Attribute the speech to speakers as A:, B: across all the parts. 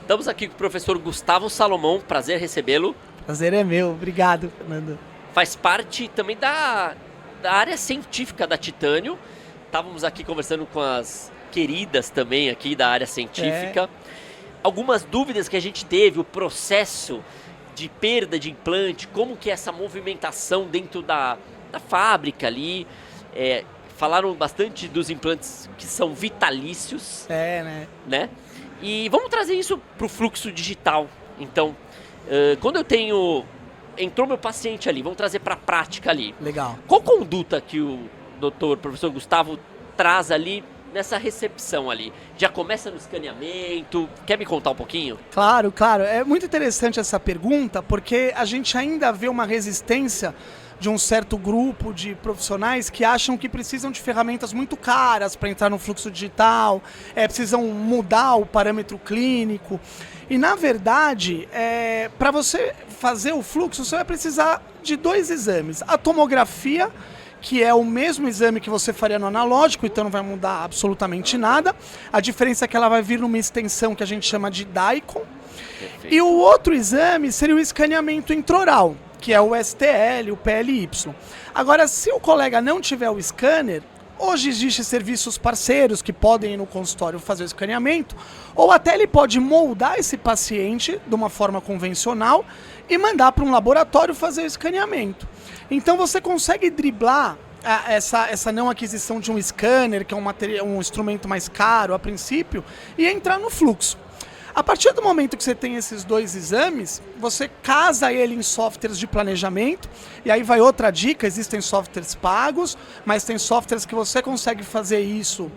A: Estamos aqui com o professor Gustavo Salomão, prazer recebê-lo.
B: Prazer é meu, obrigado, Fernando.
A: Faz parte também da área científica da Titânio. Estávamos aqui conversando com as queridas também aqui da área científica. Algumas dúvidas que a gente teve, o processo de perda de implante, como que é essa movimentação dentro da fábrica ali. Falaram bastante dos implantes que são vitalícios. Né? E vamos trazer isso para o fluxo digital. Então, quando eu tenho... Entrou meu paciente ali, vamos trazer para a prática ali.
B: Legal.
A: Qual conduta que o professor Gustavo traz ali nessa recepção ali? Já começa no escaneamento? Quer me contar um pouquinho?
B: Claro. É muito interessante essa pergunta, porque a gente ainda vê uma resistência de um certo grupo de profissionais que acham que precisam de ferramentas muito caras para entrar no fluxo digital, precisam mudar o parâmetro clínico. E, na verdade, para você fazer o fluxo, você vai precisar de 2 exames. A tomografia, que é o mesmo exame que você faria no analógico, então não vai mudar absolutamente nada. A diferença é que ela vai vir numa extensão que a gente chama de DICOM. Perfeito. E o outro exame seria o escaneamento intraoral, que é o STL, o PLY. Agora, se o colega não tiver o scanner, hoje existem serviços parceiros que podem ir no consultório fazer o escaneamento, ou até ele pode moldar esse paciente de uma forma convencional e mandar para um laboratório fazer o escaneamento. Então você consegue driblar essa não aquisição de um scanner, que é um instrumento mais caro a princípio, e entrar no fluxo. A partir do momento que você tem esses 2 exames, você casa ele em softwares de planejamento, e aí vai outra dica, existem softwares pagos, mas tem softwares que você consegue fazer isso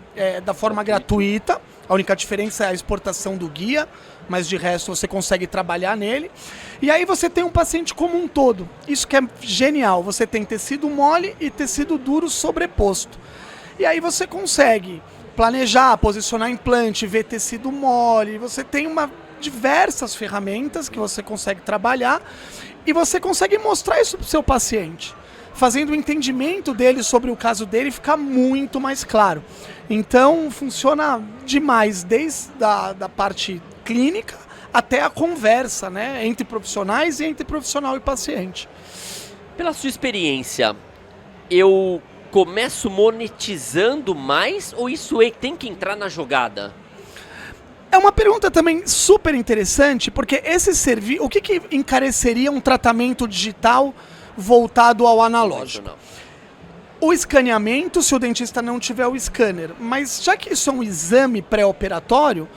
B: da forma gratuita, a única diferença é a exportação do guia, mas de resto você consegue trabalhar nele. E aí você tem um paciente como um todo, isso que é genial, você tem tecido mole e tecido duro sobreposto. E aí você consegue planejar, posicionar implante, ver tecido mole, você tem diversas ferramentas que você consegue trabalhar e você consegue mostrar isso para o seu paciente, fazendo o entendimento dele sobre o caso dele ficar muito mais claro. Então funciona demais, desde da parte clínica até a conversa, né, entre profissionais e entre profissional e paciente.
A: Pela sua experiência, eu começo monetizando mais ou isso tem que entrar na jogada?
B: É uma pergunta também super interessante, porque esse serviço, o que encareceria um tratamento digital voltado ao analógico? O escaneamento, se o dentista não tiver o scanner, mas já que isso é um exame pré-operatório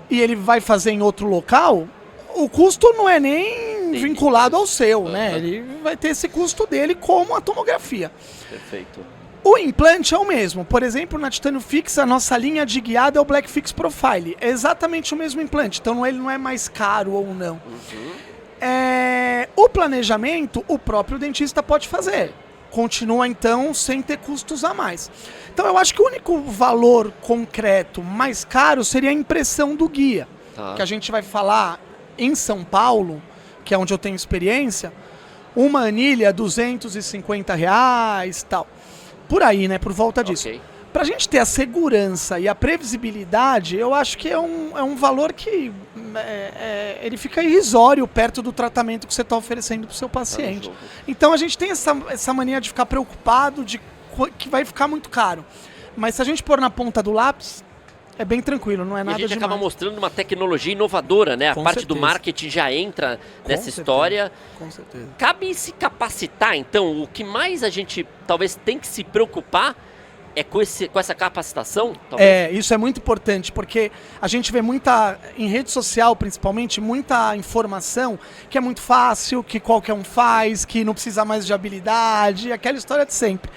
B: e ele vai fazer em outro local, o custo não é nem vinculado ao seu, né? Ele vai ter esse custo dele como a tomografia.
A: Perfeito.
B: O implante é o mesmo. Por exemplo, na Titânio Fix, a nossa linha de guiada é o Black Fix Profile. É exatamente o mesmo implante, então ele não é mais caro ou não. O planejamento, o próprio dentista pode fazer. Continua, então, sem ter custos a mais. Então, eu acho que o único valor concreto mais caro seria a impressão do guia. Que a gente vai falar em São Paulo, que é onde eu tenho experiência, uma anilha, R$250 e tal. Por aí, né? Por volta disso. Pra gente ter a segurança e a previsibilidade, eu acho que é um valor que ele fica irrisório perto do tratamento que você está oferecendo pro seu paciente. Então a gente tem essa mania de ficar preocupado de que vai ficar muito caro. Mas se a gente pôr na ponta do lápis, é bem tranquilo, não é nada demais.
A: E a gente acaba mostrando uma tecnologia inovadora, né? A parte do marketing já entra nessa história.
B: Com certeza.
A: Cabe se capacitar, então. O que mais a gente talvez tem que se preocupar é com essa capacitação? Talvez?
B: Isso é muito importante, porque a gente vê em rede social principalmente, muita informação que é muito fácil, que qualquer um faz, que não precisa mais de habilidade, aquela história de sempre.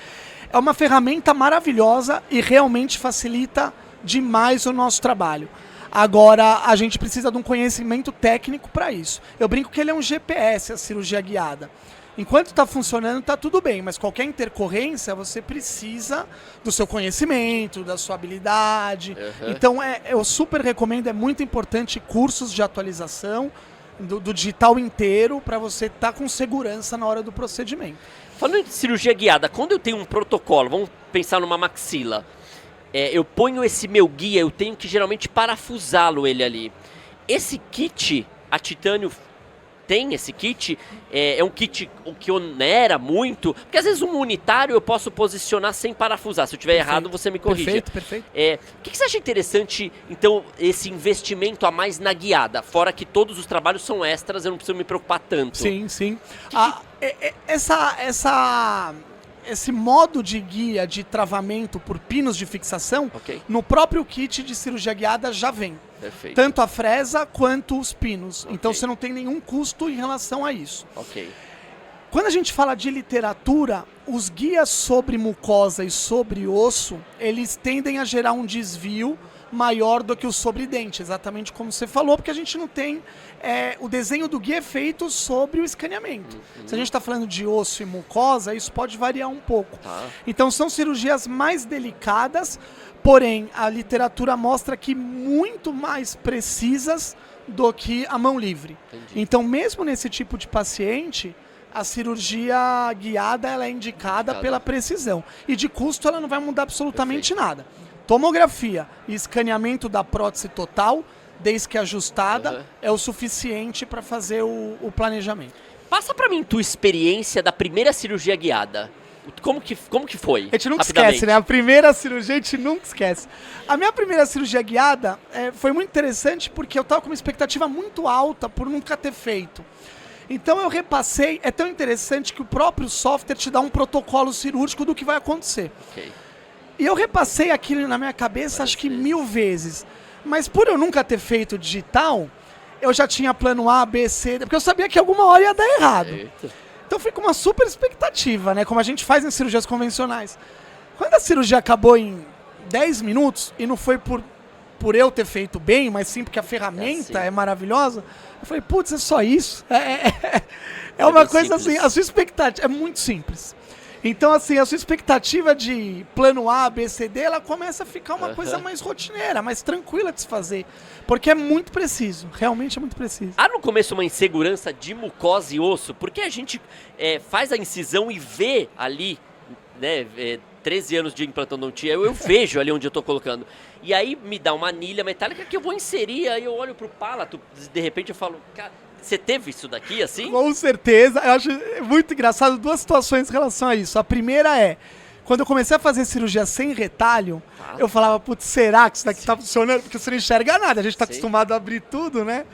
B: É uma ferramenta maravilhosa e realmente facilita demais o nosso trabalho. Agora, a gente precisa de um conhecimento técnico para isso. Eu brinco que ele é um GPS, a cirurgia guiada. Enquanto está funcionando, está tudo bem, mas qualquer intercorrência, você precisa do seu conhecimento, da sua habilidade. Então, eu super recomendo, é muito importante cursos de atualização do digital inteiro para você estar com segurança na hora do procedimento.
A: Falando de cirurgia guiada, quando eu tenho um protocolo, vamos pensar numa maxila, eu ponho esse meu guia, eu tenho que geralmente parafusá-lo ele ali. Esse kit, a Titânio tem esse kit, é um kit que onera muito, porque às vezes um unitário eu posso posicionar sem parafusar, se eu estiver errado você me corrige.
B: Perfeito.
A: O que você acha interessante, então, esse investimento a mais na guiada, fora que todos os trabalhos são extras, eu não preciso me preocupar tanto?
B: Sim. Esse modo de guia de travamento por pinos de fixação, no próprio kit de cirurgia guiada já vem.
A: Perfeito.
B: Tanto a fresa quanto os pinos. Então você não tem nenhum custo em relação a isso. Quando a gente fala de literatura, os guias sobre mucosa e sobre osso, eles tendem a gerar um desvio maior do que o sobre dente, exatamente como você falou, porque a gente não tem o desenho do guia é feito sobre o escaneamento. Se a gente está falando de osso e mucosa, isso pode variar um pouco. Então são cirurgias mais delicadas, porém a literatura mostra que muito mais precisas do que a mão livre. Então mesmo nesse tipo de paciente, a cirurgia guiada ela é indicada pela precisão. E de custo ela não vai mudar absolutamente nada. Tomografia e escaneamento da prótese total, desde que ajustada, é o suficiente para fazer o planejamento.
A: Passa para mim tua experiência da primeira cirurgia guiada. Como que foi?
B: A gente nunca esquece, né? A primeira cirurgia a gente nunca esquece. A minha primeira cirurgia guiada foi muito interessante porque eu estava com uma expectativa muito alta por nunca ter feito. Então eu repassei, é tão interessante que o próprio software te dá um protocolo cirúrgico do que vai acontecer. E eu repassei aquilo na minha cabeça acho que 1000 vezes. Mas por eu nunca ter feito digital, eu já tinha plano A, B, C, porque eu sabia que alguma hora ia dar errado. Então eu fui com uma super expectativa, né? Como a gente faz em cirurgias convencionais. Quando a cirurgia acabou em 10 minutos, e não foi por eu ter feito bem, mas sim porque a ferramenta é maravilhosa, eu falei, putz, é só isso? É uma coisa simples. Assim, a sua expectativa é muito simples. Então, assim, a sua expectativa de plano A, B, C, D, ela começa a ficar uma coisa mais rotineira, mais tranquila de se fazer. Porque é muito preciso, realmente é muito preciso.
A: Há no começo uma insegurança de mucosa e osso, porque a gente faz a incisão e vê ali, né, 13 anos de implantodontia, eu vejo ali onde eu tô colocando. E aí me dá uma anilha metálica que eu vou inserir, aí eu olho pro palato, de repente eu falo, cara, você teve isso daqui assim?
B: Com certeza, eu acho muito engraçado duas situações em relação a isso. A primeira é, quando eu comecei a fazer cirurgia sem retalho, eu falava, putz, será que isso daqui tá funcionando? Porque você não enxerga nada, a gente tá acostumado a abrir tudo, né?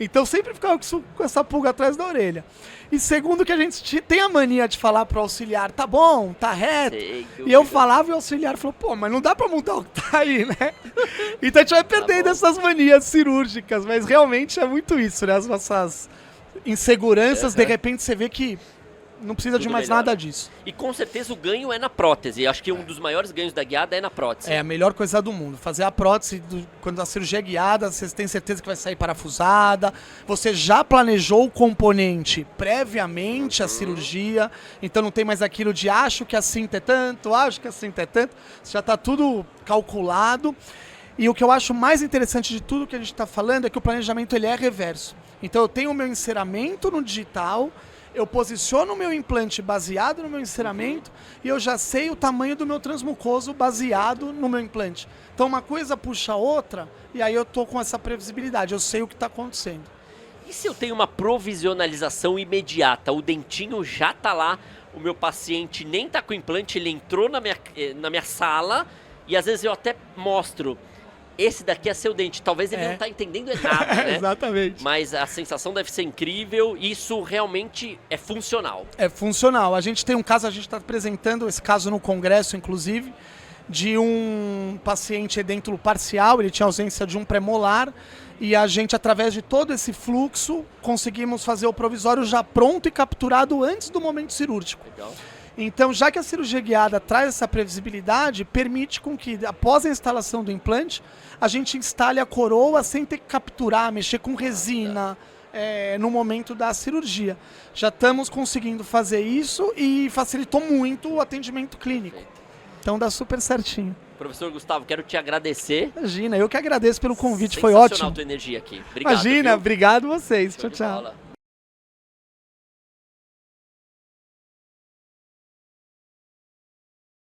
B: Então sempre ficava com essa pulga atrás da orelha. E segundo que a gente tem a mania de falar pro auxiliar, tá bom, tá reto. E eu falava e o auxiliar falou, pô, mas não dá pra mudar o que tá aí, né? Então a gente vai perdendo essas manias cirúrgicas, mas realmente é muito isso, né? As nossas inseguranças, de repente você vê que não precisa de mais nada disso.
A: E com certeza o ganho é na prótese. Acho que um dos maiores ganhos da guiada é na prótese.
B: É a melhor coisa do mundo. Fazer a prótese, quando a cirurgia é guiada, você tem certeza que vai sair parafusada. Você já planejou o componente previamente à cirurgia. Então não tem mais aquilo de acho que a cinta é tanto, acho que a cinta é tanto. Já está tudo calculado. E o que eu acho mais interessante de tudo que a gente está falando é que o planejamento ele é reverso. Então eu tenho o meu enceramento no digital, eu posiciono o meu implante baseado no meu enceramento e eu já sei o tamanho do meu transmucoso baseado no meu implante. Então uma coisa puxa a outra e aí eu tô com essa previsibilidade, eu sei o que está acontecendo.
A: E se eu tenho uma provisionalização imediata, o dentinho já tá lá, o meu paciente nem tá com o implante, ele entrou na minha sala e às vezes eu até mostro, esse daqui é seu dente, talvez ele não tá entendendo nada, né?
B: Exatamente.
A: Mas a sensação deve ser incrível e isso realmente é funcional.
B: É funcional. A gente tem um caso, a gente está apresentando esse caso no congresso, inclusive, de um paciente edêntulo parcial, ele tinha ausência de um premolar e a gente, através de todo esse fluxo, conseguimos fazer o provisório já pronto e capturado antes do momento cirúrgico.
A: Legal.
B: Então, já que a cirurgia guiada traz essa previsibilidade, permite com que, após a instalação do implante, a gente instale a coroa sem ter que capturar, mexer com resina no momento da cirurgia. Já estamos conseguindo fazer isso e facilitou muito o atendimento clínico. Então dá super certinho.
A: Professor Gustavo, quero te agradecer.
B: Imagina, eu que agradeço pelo convite, foi ótimo.
A: Sensacional a tua energia aqui. Obrigado.
B: Imagina,
A: viu?
B: obrigado vocês.
A: Show
B: tchau, tchau.
A: Bola.